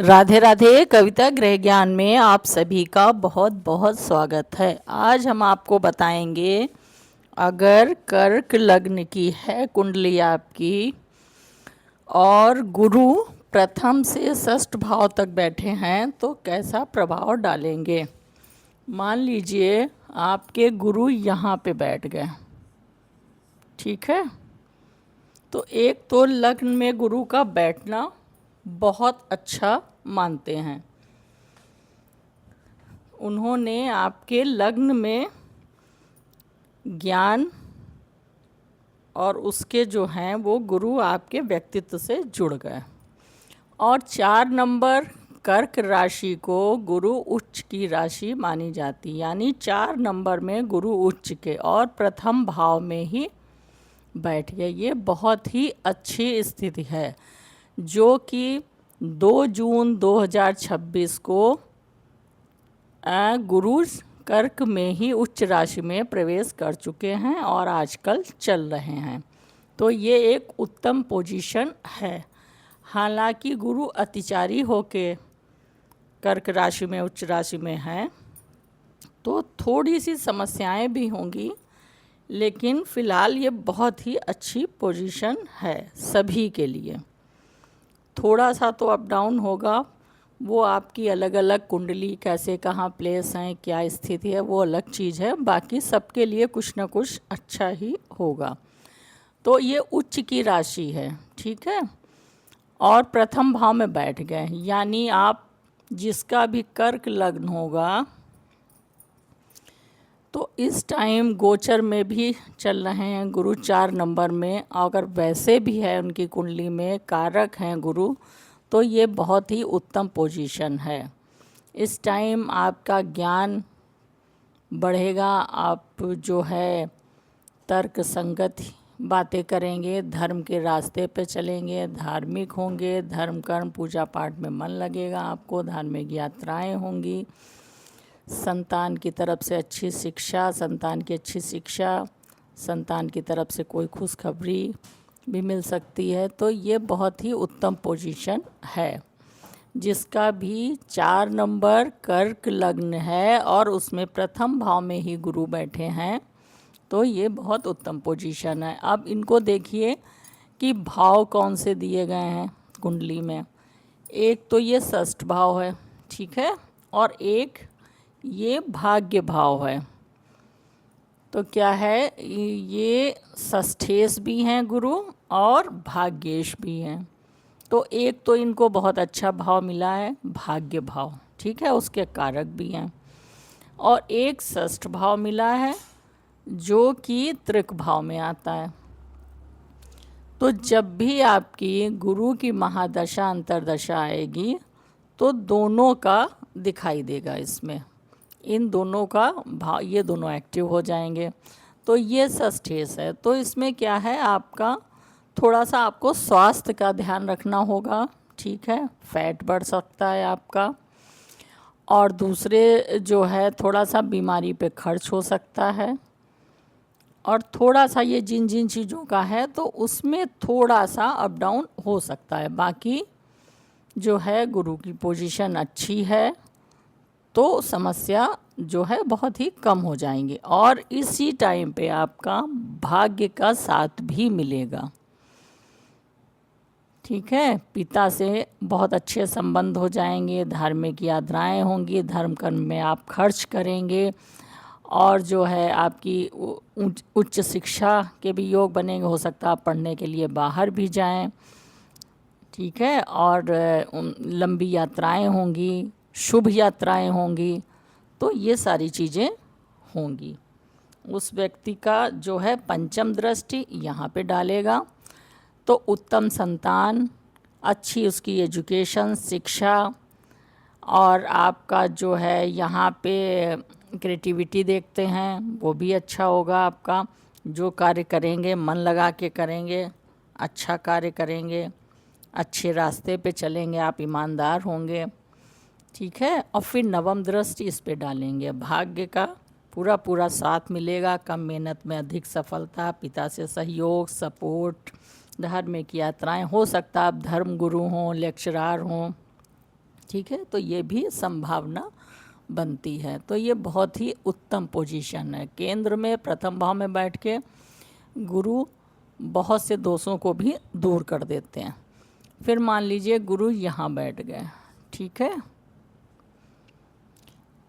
राधे राधे। कविता गृह ज्ञान में आप सभी का बहुत बहुत स्वागत है। आज हम आपको बताएंगे, अगर कर्क लग्न की है कुंडली आपकी और गुरु प्रथम से षष्ठ भाव तक बैठे हैं तो कैसा प्रभाव डालेंगे। मान लीजिए आपके गुरु यहाँ पे बैठ गए, ठीक है। तो एक तो लग्न में गुरु का बैठना बहुत अच्छा मानते हैं। उन्होंने आपके लग्न में ज्ञान और उसके जो हैं वो गुरु आपके व्यक्तित्व से जुड़ गए। और 4 नंबर कर्क राशि को गुरु उच्च की राशि मानी जाती, यानी 4 नंबर में गुरु उच्च के और प्रथम भाव में ही बैठ गए। ये बहुत ही अच्छी स्थिति है जो कि 2 जून 2026 को गुरु कर्क में ही उच्च राशि में प्रवेश कर चुके हैं और आजकल चल रहे हैं। तो ये एक उत्तम पोजीशन है। हालांकि गुरु अतिचारी होके कर्क राशि में उच्च राशि में हैं तो थोड़ी सी समस्याएं भी होंगी, लेकिन फ़िलहाल ये बहुत ही अच्छी पोजीशन है सभी के लिए। थोड़ा सा तो अप डाउन होगा, वो आपकी अलग अलग कुंडली कैसे कहाँ प्लेस हैं, क्या स्थिति है, वो अलग चीज़ है। बाकी सबके लिए कुछ ना कुछ अच्छा ही होगा। तो ये उच्च की राशि है, ठीक है। और प्रथम भाव में बैठ गए, यानी आप जिसका भी कर्क लग्न होगा तो इस टाइम गोचर में भी चल रहे हैं गुरु 4 नंबर में। अगर वैसे भी है उनकी कुंडली में कारक हैं गुरु, तो ये बहुत ही उत्तम पोजीशन है। इस टाइम आपका ज्ञान बढ़ेगा, आप जो है तर्क संगत बातें करेंगे, धर्म के रास्ते पे चलेंगे, धार्मिक होंगे, धर्म कर्म पूजा पाठ में मन लगेगा आपको, धार्मिक यात्राएं होंगी, संतान की तरफ से अच्छी शिक्षा, संतान की अच्छी शिक्षा, संतान की तरफ से कोई खुशखबरी भी मिल सकती है। तो ये बहुत ही उत्तम पोजीशन है। जिसका भी 4 नंबर कर्क लग्न है और उसमें प्रथम भाव में ही गुरु बैठे हैं तो ये बहुत उत्तम पोजीशन है। अब इनको देखिए कि भाव कौन से दिए गए हैं कुंडली में। एक तो ये षष्ठ भाव है, ठीक है, और एक ये भाग्य भाव है। तो क्या है, ये षष्ठेश भी हैं गुरु और भाग्येश भी हैं। तो एक तो इनको बहुत अच्छा भाव मिला है, भाग्य भाव, ठीक है, उसके कारक भी हैं। और एक षष्ठ भाव मिला है जो कि त्रिक भाव में आता है। तो जब भी आपकी गुरु की महादशा अंतरदशा आएगी तो दोनों का दिखाई देगा इसमें, इन दोनों का भाव, ये दोनों एक्टिव हो जाएंगे। तो ये षष्ठेश है। तो इसमें क्या है, आपका थोड़ा सा आपको स्वास्थ्य का ध्यान रखना होगा, ठीक है। फैट बढ़ सकता है आपका, और दूसरे जो है थोड़ा सा बीमारी पे खर्च हो सकता है। और थोड़ा सा ये जिन जिन चीज़ों का है तो उसमें थोड़ा सा अप डाउन हो सकता है। बाकी जो है गुरु की पोजीशन अच्छी है तो समस्या जो है बहुत ही कम हो जाएंगी। और इसी टाइम पे आपका भाग्य का साथ भी मिलेगा, ठीक है। पिता से बहुत अच्छे संबंध हो जाएंगे, धार्मिक यात्राएं होंगी, धर्म कर्म में आप खर्च करेंगे, और जो है आपकी उच्च शिक्षा के भी योग बनेंगे। हो सकता है आप पढ़ने के लिए बाहर भी जाएं, ठीक है। और लंबी यात्राएं होंगी, शुभ यात्राएं होंगी, तो ये सारी चीज़ें होंगी। उस व्यक्ति का जो है पंचम दृष्टि यहाँ पे डालेगा तो उत्तम संतान, अच्छी उसकी एजुकेशन, शिक्षा, और आपका जो है यहाँ पे क्रिएटिविटी देखते हैं वो भी अच्छा होगा। आपका जो कार्य करेंगे मन लगा के करेंगे, अच्छा कार्य करेंगे, अच्छे रास्ते पे चलेंगे, आप ईमानदार होंगे, ठीक है। और फिर नवम दृष्टि इस पे डालेंगे, भाग्य का पूरा पूरा साथ मिलेगा, कम मेहनत में अधिक सफलता, पिता से सहयोग, सपोर्ट, धार्मिक यात्राएं, हो सकता आप धर्म गुरु हों, लेक्चरार हों, ठीक है, तो ये भी संभावना बनती है। तो ये बहुत ही उत्तम पोजीशन है। केंद्र में प्रथम भाव में बैठ के गुरु बहुत से दोषों को भी दूर कर देते हैं। फिर मान लीजिए गुरु यहाँ बैठ गए, ठीक है,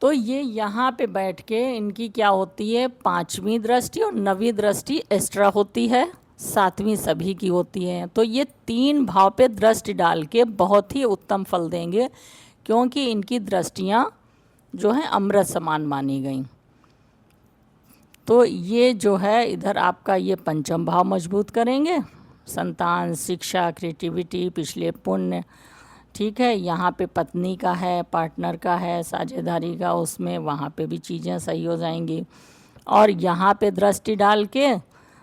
तो ये यहाँ पे बैठ के इनकी क्या होती है, 5वीं दृष्टि और 9वीं दृष्टि एक्स्ट्रा होती है, 7वीं सभी की होती है। तो ये 3 भाव पे दृष्टि डाल के बहुत ही उत्तम फल देंगे, क्योंकि इनकी दृष्टियाँ जो हैं अमृत समान मानी गई। तो ये जो है इधर आपका ये पंचम भाव मजबूत करेंगे, संतान, शिक्षा, क्रिएटिविटी, पिछले पुण्य, ठीक है। यहाँ पे पत्नी का है, पार्टनर का है, साझेदारी का, उसमें वहाँ पे भी चीज़ें सही हो जाएंगी। और यहाँ पे दृष्टि डाल के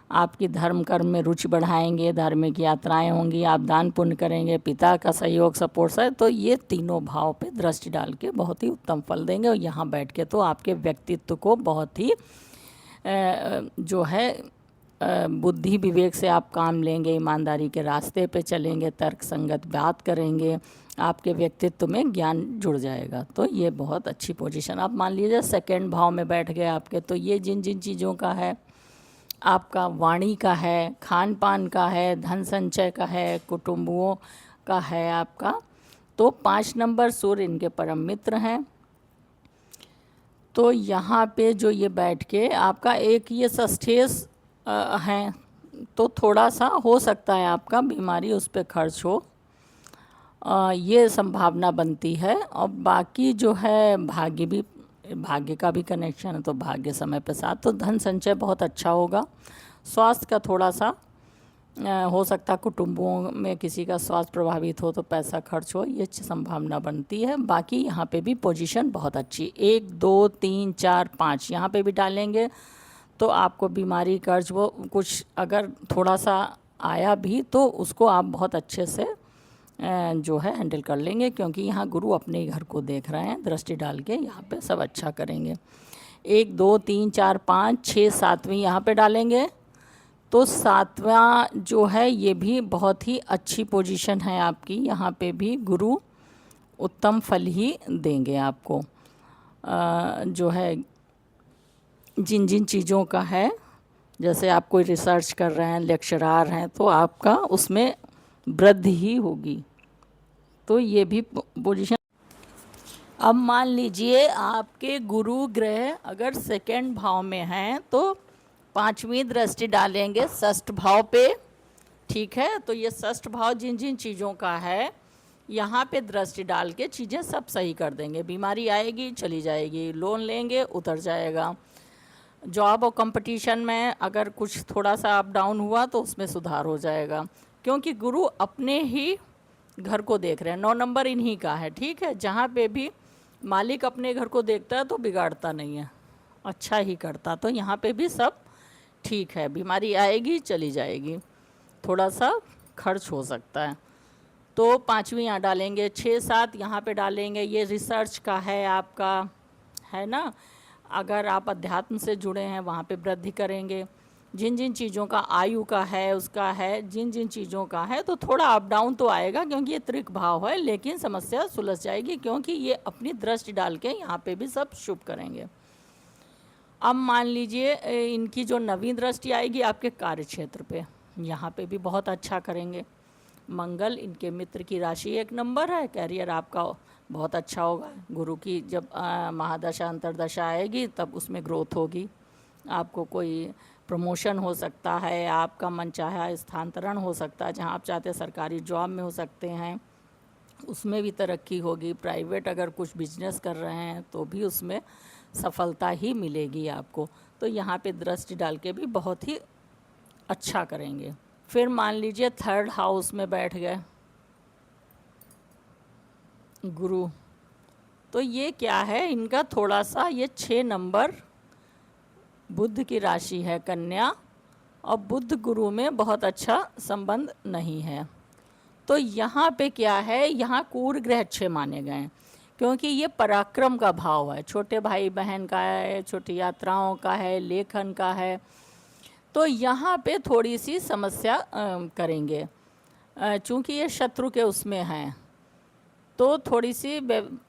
आपकी धर्म कर्म में रुचि बढ़ाएंगे, धार्मिक यात्राएं होंगी, आप दान पुण्य करेंगे, पिता का सहयोग सपोर्ट है। तो ये तीनों भाव पे दृष्टि डाल के बहुत ही उत्तम फल देंगे। और यहाँ बैठ के तो आपके व्यक्तित्व को बहुत ही जो है बुद्धि विवेक से आप काम लेंगे, ईमानदारी के रास्ते पे चलेंगे, तर्क संगत बात करेंगे, आपके व्यक्तित्व में ज्ञान जुड़ जाएगा। तो ये बहुत अच्छी पोजीशन। आप मान लीजिए सेकंड भाव में बैठ गए आपके, तो ये जिन जिन चीज़ों का है, आपका वाणी का है, खान पान का है, धन संचय का है, कुटुंबों का है आपका, तो 5 नंबर सूर्य इनके परम मित्र हैं। तो यहाँ पे जो ये बैठ के आपका एक ये सस्टेस हैं, तो थोड़ा सा हो सकता है आपका बीमारी उस पर खर्च हो, ये संभावना बनती है। और बाकी जो है भाग्य का भी कनेक्शन है, तो भाग्य समय पे साथ, तो धन संचय बहुत अच्छा होगा। स्वास्थ्य का थोड़ा सा हो सकता, कुटुंबों में किसी का स्वास्थ्य प्रभावित हो तो पैसा खर्च हो, ये संभावना बनती है। बाकी यहाँ पे भी पोजीशन बहुत अच्छी, 1 2 3 4 5 यहाँ पे भी डालेंगे तो आपको बीमारी कर्ज वो कुछ अगर थोड़ा सा आया भी तो उसको आप बहुत अच्छे से जो है हैंडल कर लेंगे, क्योंकि यहाँ गुरु अपने ही घर को देख रहे हैं, दृष्टि डाल के यहाँ पे सब अच्छा करेंगे। 1 2 3 4 5 6 7वीं यहाँ पे डालेंगे, तो 7वां जो है ये भी बहुत ही अच्छी पोजीशन है आपकी। यहाँ पे भी गुरु उत्तम फल ही देंगे आपको। जो है जिन जिन चीज़ों का है, जैसे आप कोई रिसर्च कर रहे हैं, लेक्चरार हैं, तो आपका उसमें वृद्धि ही होगी। तो ये भी पोजीशन। अब मान लीजिए आपके गुरु ग्रह अगर सेकंड भाव में हैं, तो 5वीं दृष्टि डालेंगे षष्ठ भाव पे, ठीक है। तो ये षष्ठ भाव जिन जिन चीज़ों का है, यहाँ पे दृष्टि डाल के चीज़ें सब सही कर देंगे। बीमारी आएगी चली जाएगी, लोन लेंगे उतर जाएगा, जॉब और कंपटीशन में अगर कुछ थोड़ा सा अप डाउन हुआ तो उसमें सुधार हो जाएगा, क्योंकि गुरु अपने ही घर को देख रहे हैं। 9 नंबर इन्हीं का है, ठीक है। जहाँ पे भी मालिक अपने घर को देखता है तो बिगाड़ता नहीं है, अच्छा ही करता। तो यहाँ पे भी सब ठीक है, बीमारी आएगी चली जाएगी, थोड़ा सा खर्च हो सकता है। तो 5वीं यहाँ डालेंगे, 6 7 यहाँ पे डालेंगे। ये रिसर्च का है आपका, है ना। अगर आप अध्यात्म से जुड़े हैं वहाँ पे वृद्धि करेंगे। जिन जिन चीज़ों का आयु का है, उसका है, जिन जिन चीज़ों का है, तो थोड़ा अप डाउन तो आएगा, क्योंकि ये त्रिक भाव है, लेकिन समस्या सुलझ जाएगी, क्योंकि ये अपनी दृष्टि डाल के यहाँ पे भी सब शुभ करेंगे। अब मान लीजिए इनकी जो 9वीं दृष्टि आएगी आपके कार्य क्षेत्र पे, यहाँ पे भी बहुत अच्छा करेंगे। मंगल इनके मित्र की राशि 1 नंबर है, कैरियर आपका बहुत अच्छा होगा। गुरु की जब महादशा अंतरदशा आएगी तब उसमें ग्रोथ होगी, आपको कोई प्रमोशन हो सकता है, आपका मनचाहा स्थानांतरण हो सकता है, जहाँ आप चाहते हैं सरकारी जॉब में हो सकते हैं, उसमें भी तरक्की होगी। प्राइवेट अगर कुछ बिजनेस कर रहे हैं तो भी उसमें सफलता ही मिलेगी आपको। तो यहाँ पे दृष्टि डाल के भी बहुत ही अच्छा करेंगे। फिर मान लीजिए 3rd हाउस में बैठ गए गुरु, तो ये क्या है इनका, थोड़ा सा ये 6 नंबर बुध की राशि है कन्या, और बुध गुरु में बहुत अच्छा संबंध नहीं है। तो यहाँ पे क्या है, यहाँ कूर ग्रह अच्छे माने गए हैं, क्योंकि ये पराक्रम का भाव है, छोटे भाई बहन का है, छोटी यात्राओं का है, लेखन का है। तो यहाँ पे थोड़ी सी समस्या करेंगे, चूँकि ये शत्रु के उसमें हैं, तो थोड़ी सी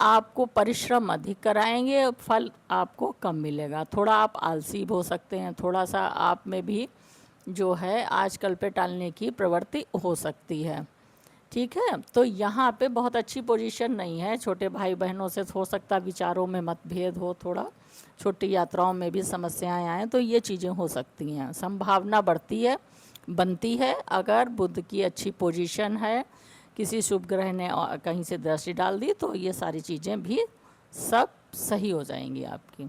आपको परिश्रम अधिक कराएंगे, फल आपको कम मिलेगा। थोड़ा आप आलसी हो सकते हैं, थोड़ा सा आप में भी जो है आजकल पे टालने की प्रवृत्ति हो सकती है। ठीक है, तो यहाँ पे बहुत अच्छी पोजीशन नहीं है। छोटे भाई बहनों से हो सकता विचारों में मतभेद हो, थोड़ा छोटी यात्राओं में भी समस्याएं आएँ, तो ये चीज़ें हो सकती हैं। संभावना बढ़ती है, बनती है अगर बुध की अच्छी पोजीशन है, किसी शुभ ग्रह ने कहीं से दृष्टि डाल दी, तो ये सारी चीज़ें भी सब सही हो जाएंगी आपकी।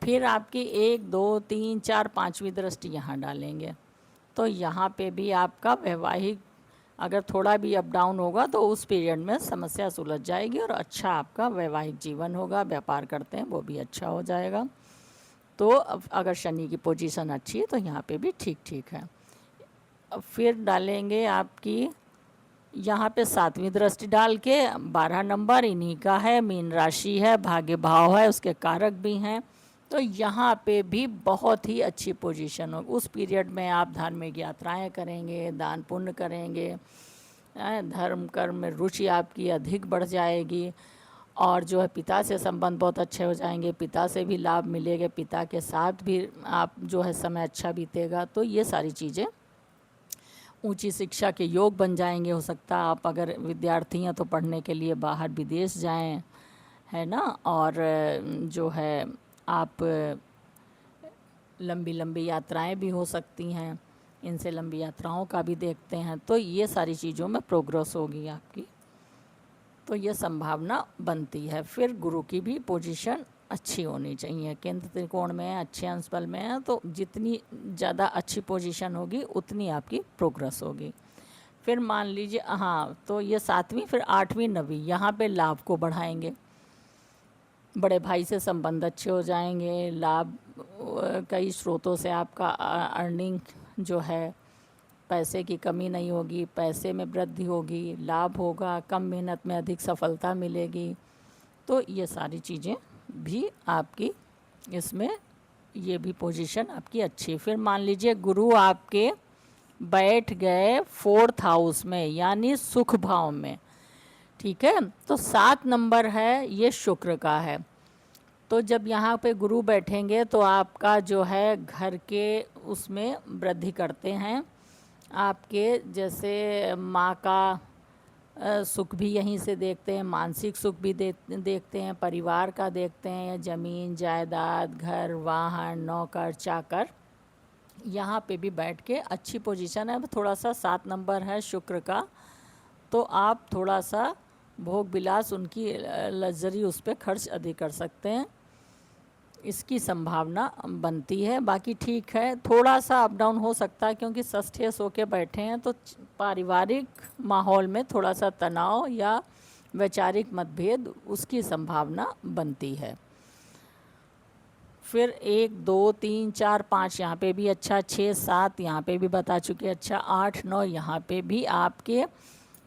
फिर आपकी 1 2 3 4 5वीं दृष्टि यहाँ डालेंगे, तो यहाँ पे भी आपका वैवाहिक अगर थोड़ा भी अप डाउन होगा तो उस पीरियड में समस्या सुलझ जाएगी और अच्छा आपका वैवाहिक जीवन होगा। व्यापार करते हैं वो भी अच्छा हो जाएगा। तो अगर शनि की पोजीशन अच्छी है तो यहाँ पे भी ठीक ठीक है। अब फिर डालेंगे आपकी यहाँ पे 7वीं दृष्टि डाल के 12 नंबर इन्हीं का है, मीन राशि है, भाग्य भाव है, उसके कारक भी हैं। तो यहाँ पे भी बहुत ही अच्छी पोजीशन हो। उस पीरियड में आप धार्मिक यात्राएं करेंगे, दान पुण्य करेंगे, धर्म कर्म में रुचि आपकी अधिक बढ़ जाएगी और जो है पिता से संबंध बहुत अच्छे हो जाएंगे, पिता से भी लाभ मिलेगा, पिता के साथ भी आप जो है समय अच्छा बीतेगा। तो ये सारी चीज़ें ऊंची शिक्षा के योग बन जाएंगे। हो सकता है आप अगर विद्यार्थी हैं तो पढ़ने के लिए बाहर विदेश जाएं, है ना, और जो है आप लंबी लंबी यात्राएं भी हो सकती हैं, इनसे लंबी यात्राओं का भी देखते हैं। तो ये सारी चीज़ों में प्रोग्रेस होगी आपकी, तो ये संभावना बनती है। फिर गुरु की भी पोजीशन अच्छी होनी चाहिए, केंद्र त्रिकोण में है, अच्छे अंश बल में है, तो जितनी ज़्यादा अच्छी पोजीशन होगी उतनी आपकी प्रोग्रेस होगी। फिर मान लीजिए, हाँ, तो ये 7वीं, फिर 8वीं 9वीं यहाँ पे लाभ को बढ़ाएंगे। बड़े भाई से संबंध अच्छे हो जाएंगे, लाभ कई स्रोतों से आपका अर्निंग जो है, पैसे की कमी नहीं होगी, पैसे में वृद्धि होगी, लाभ होगा, कम मेहनत में अधिक सफलता मिलेगी। तो ये सारी चीज़ें भी आपकी इसमें ये भी पोजीशन आपकी अच्छी। फिर मान लीजिए गुरु आपके बैठ गए 4th हाउस में, यानी सुख भाव में। ठीक है, तो 7 नंबर है ये शुक्र का है। तो जब यहाँ पे गुरु बैठेंगे तो आपका जो है घर के उसमें वृद्धि करते हैं, आपके जैसे माँ का सुख भी यहीं से देखते हैं, मानसिक सुख भी देखते हैं, परिवार का देखते हैं, ज़मीन जायदाद, घर वाहन, नौकर चाकर, यहाँ पे भी बैठ के अच्छी पोजीशन है। थोड़ा सा 7 नंबर है शुक्र का, तो आप थोड़ा सा भोग विलास, उनकी लग्जरी, उस पर खर्च अधिक कर सकते हैं, इसकी संभावना बनती है। बाकी ठीक है, थोड़ा सा अप डाउन हो सकता है क्योंकि षष्ठीय सो के बैठे हैं, तो पारिवारिक माहौल में थोड़ा सा तनाव या वैचारिक मतभेद, उसकी संभावना बनती है। फिर 1 2 3 4 5 यहाँ पे भी अच्छा, 6 7 यहाँ पे भी बता चुके अच्छा, 8 9 यहाँ पे भी आपके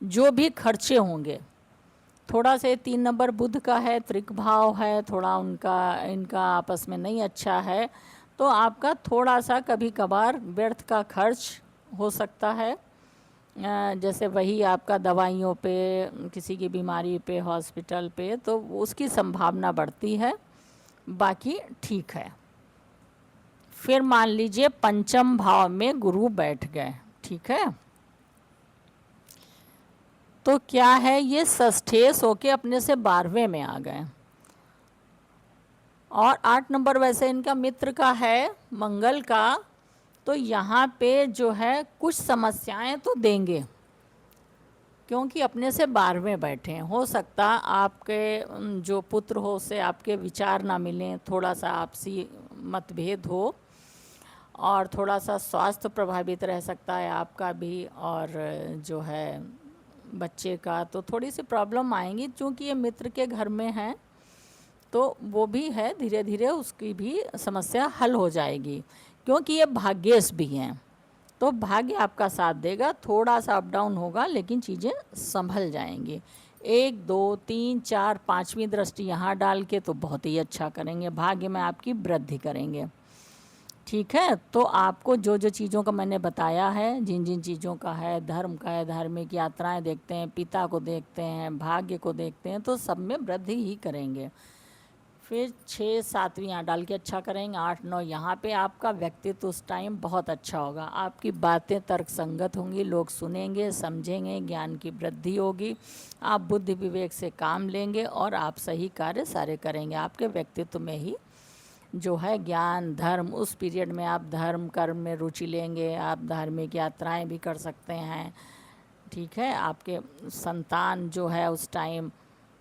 जो भी खर्चे होंगे, थोड़ा से 3 नंबर बुध का है, त्रिक भाव है, थोड़ा उनका इनका आपस में नहीं अच्छा है, तो आपका थोड़ा सा कभी कभार व्यर्थ का खर्च हो सकता है। जैसे वही आपका दवाइयों पे, किसी की बीमारी पे, हॉस्पिटल पे, तो उसकी संभावना बढ़ती है। बाकी ठीक है। फिर मान लीजिए 5म भाव में गुरु बैठ गए, ठीक है, तो क्या है, ये षष्ठेश होके अपने से 12वें में आ गए। और 8 नंबर वैसे इनका मित्र का है, मंगल का, तो यहाँ पे जो है कुछ समस्याएं तो देंगे क्योंकि अपने से 12वें बैठे हैं। हो सकता आपके जो पुत्र हो से आपके विचार ना मिलें, थोड़ा सा आपसी मतभेद हो, और थोड़ा सा स्वास्थ्य प्रभावित रह सकता है आपका भी, और जो है बच्चे का, तो थोड़ी सी प्रॉब्लम आएंगी। चूँकि ये मित्र के घर में है तो वो भी है, धीरे धीरे उसकी भी समस्या हल हो जाएगी क्योंकि ये भाग्येश भी हैं, तो भाग्य आपका साथ देगा। थोड़ा सा अप डाउन होगा लेकिन चीज़ें संभल जाएंगी। 1 2 3 4 5वीं दृष्टि यहाँ डाल के तो बहुत ही अच्छा करेंगे, भाग्य में आपकी वृद्धि करेंगे। ठीक है। तो आपको जो जो चीज़ों का मैंने बताया है, जिन जिन चीज़ों का है, धर्म का है, धार्मिक यात्राएं देखते हैं, पिता को देखते हैं, भाग्य को देखते हैं, तो सब में वृद्धि ही करेंगे। फिर 6 7वीं यहाँ डाल के अच्छा करेंगे, 8 9 यहाँ पे आपका व्यक्तित्व उस टाइम बहुत अच्छा होगा। आपकी बातें तर्क संगत होंगी, लोग सुनेंगे, समझेंगे, ज्ञान की वृद्धि होगी, आप बुद्धि विवेक से काम लेंगे और आप सही कार्य सारे करेंगे। आपके व्यक्तित्व में ही जो है ज्ञान, धर्म, उस पीरियड में आप धर्म कर्म में रुचि लेंगे, आप धार्मिक यात्राएं भी कर सकते हैं। ठीक है। आपके संतान जो है उस टाइम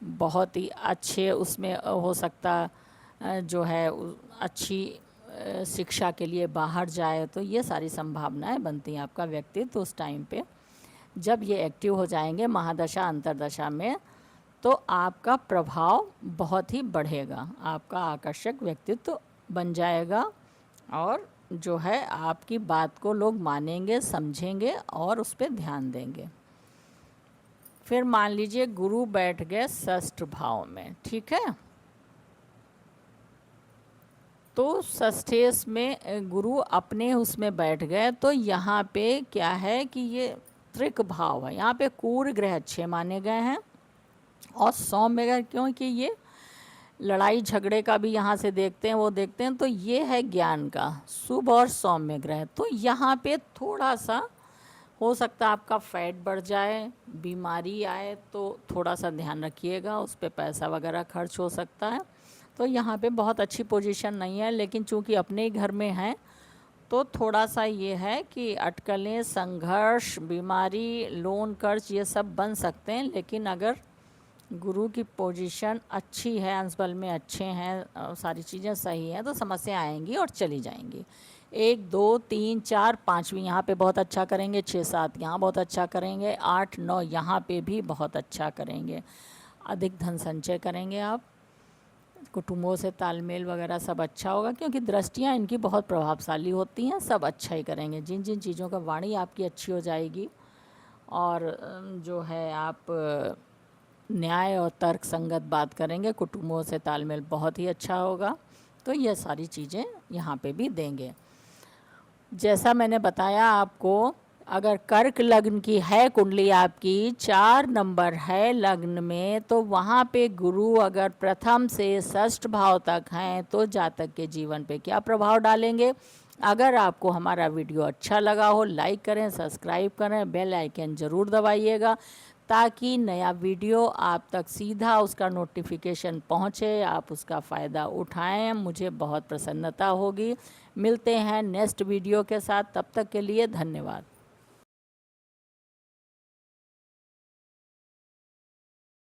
बहुत ही अच्छे उसमें हो सकता जो है अच्छी शिक्षा के लिए बाहर जाए, तो ये सारी संभावनाएं बनती हैं। आपका व्यक्तित्व उस टाइम पे जब ये एक्टिव हो जाएंगे महादशा अंतरदशा में, तो आपका प्रभाव बहुत ही बढ़ेगा, आपका आकर्षक व्यक्तित्व बन जाएगा और जो है आपकी बात को लोग मानेंगे, समझेंगे और उस पर ध्यान देंगे। फिर मान लीजिए गुरु बैठ गए षष्ठ भाव में। ठीक है। तो षष्ठेश में गुरु अपने उसमें बैठ गए, तो यहाँ पे क्या है कि ये त्रिक भाव है, यहाँ पे कुर ग्रह अच्छे माने गए हैं और सौम्य ग्रह, क्योंकि ये लड़ाई झगड़े का भी यहाँ से देखते हैं, वो देखते हैं, तो ये है ज्ञान का शुभ और सौम्य ग्रह। तो यहाँ पे थोड़ा सा हो सकता है आपका फैट बढ़ जाए, बीमारी आए, तो थोड़ा सा ध्यान रखिएगा, उस पर पैसा वगैरह खर्च हो सकता है। तो यहाँ पे बहुत अच्छी पोजीशन नहीं है, लेकिन चूंकि अपने ही घर में है तो थोड़ा सा ये है कि अटकलें, संघर्ष, बीमारी, लोन, कर्ज ये सब बन सकते हैं। लेकिन अगर गुरु की पोजीशन अच्छी है, अंश बल में अच्छे हैं, सारी चीज़ें सही हैं, तो समस्या आएंगी और चली जाएंगी। 1 2 3 4 5वीं यहाँ पे बहुत अच्छा करेंगे, 6 7 यहाँ बहुत अच्छा करेंगे, 8 9 यहाँ पे भी बहुत अच्छा करेंगे। अधिक धन संचय करेंगे आप, कुटुंबों से तालमेल वगैरह सब अच्छा होगा, क्योंकि दृष्टियाँ इनकी बहुत प्रभावशाली होती हैं, सब अच्छा ही करेंगे। जिन जिन चीज़ों का वाणी आपकी अच्छी हो जाएगी और जो है आप न्याय और तर्क संगत बात करेंगे, कुटुंबों से तालमेल बहुत ही अच्छा होगा। तो ये सारी चीज़ें यहाँ पे भी देंगे। जैसा मैंने बताया आपको, अगर कर्क लग्न की है कुंडली आपकी, 4 नंबर है लग्न में, तो वहाँ पे गुरु अगर प्रथम से षष्ठ भाव तक हैं तो जातक के जीवन पे क्या प्रभाव डालेंगे। अगर आपको हमारा वीडियो अच्छा लगा हो, लाइक करें, सब्सक्राइब करें, बेल आइकन ज़रूर दबाइएगा, ताकि नया वीडियो आप तक सीधा उसका नोटिफिकेशन पहुँचे, आप उसका फ़ायदा उठाएं। मुझे बहुत प्रसन्नता होगी। मिलते हैं नेक्स्ट वीडियो के साथ, तब तक के लिए धन्यवाद।